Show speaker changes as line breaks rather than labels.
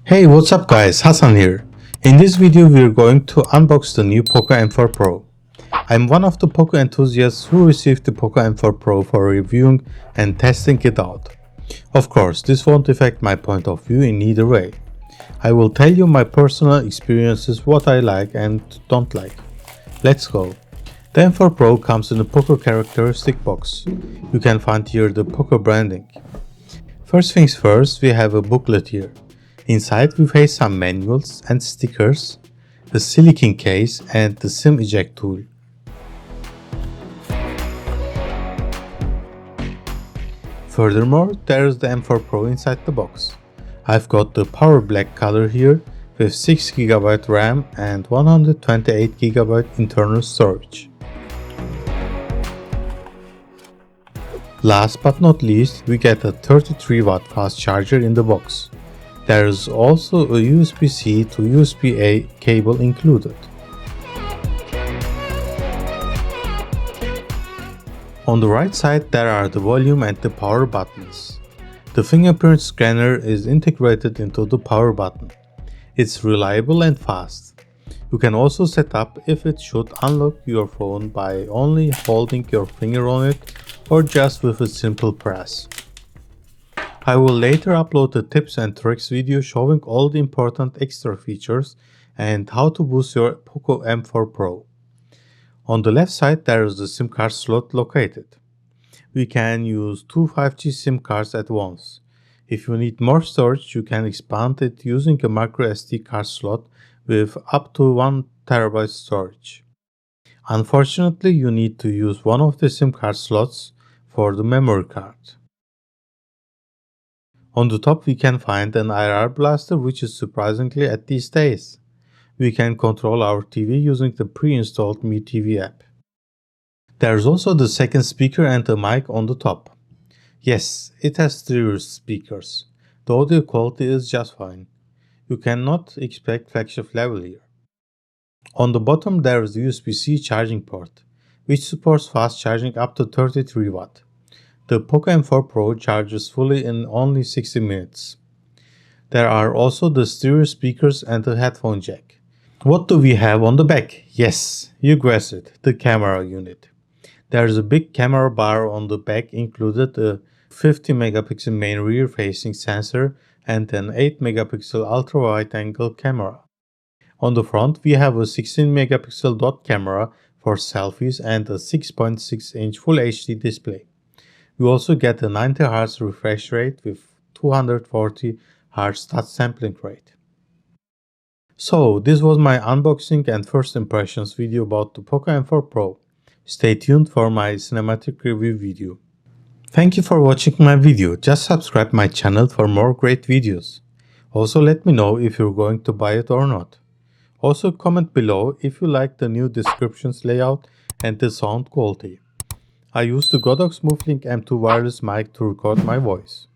Hey, what's up guys, Hassan here. In this video we are going to unbox the new POCO M4 Pro. I'm one of the POCO enthusiasts who received the POCO M4 Pro for reviewing and testing it out. Of course, this won't affect my point of view in either way. I will tell you my personal experiences, what I like and don't like. Let's go. The M4 Pro comes in a POCO characteristic box. You can find here the POCO branding. First things first, we have a booklet here. Inside we have some manuals and stickers, the silicone case and the SIM eject tool. Furthermore, there is the M4 Pro inside the box. I've got the power black color here with 6GB RAM and 128GB internal storage. Last but not least, we get a 33W fast charger in the box. There is also a USB-C to USB-A cable included. On the right side there are the volume and the power buttons. The Fingerprint Scanner is integrated into the power button. It's reliable and fast. You can also set up if it should unlock your phone by only holding your finger on it or just with a simple press. I will later upload the tips and tricks video showing all the important extra features and how to boost your POCO M4 Pro. On the left side there is the SIM card slot located. We can use two 5G SIM cards at once. If you need more storage, you can expand it using a micro SD card slot with up to 1TB storage. Unfortunately, you need to use one of the SIM card slots for the memory card. On the top we can find an IR blaster, which is surprisingly at these days. We can control our TV using the pre-installed Mi TV app. There is also the second speaker and a mic on the top. Yes, it has stereo speakers. The audio quality is just fine. You cannot expect flagship level here. On the bottom there is the USB-C charging port, which supports fast charging up to 33W. The POCO M4 Pro charges fully in only 60 minutes. There are also the stereo speakers and the headphone jack. What do we have on the back? Yes, you guessed it, the camera unit. There is a big camera bar on the back, included a 50MP main rear-facing sensor and an 8MP ultra-wide-angle camera. On the front we have a 16MP dot camera for selfies and a 6.6-inch Full HD display. We also get a 90Hz refresh rate with 240Hz touch sampling rate. So, this was my unboxing and first impressions video about the POCO M4 Pro. Stay tuned for my cinematic review video. Thank you for watching my video. Just subscribe my channel for more great videos. Also let me know if you're going to buy it or not. Also comment below if you like the new descriptions layout and the sound quality. I used the Godox SmoothLink M2 wireless mic to record my voice.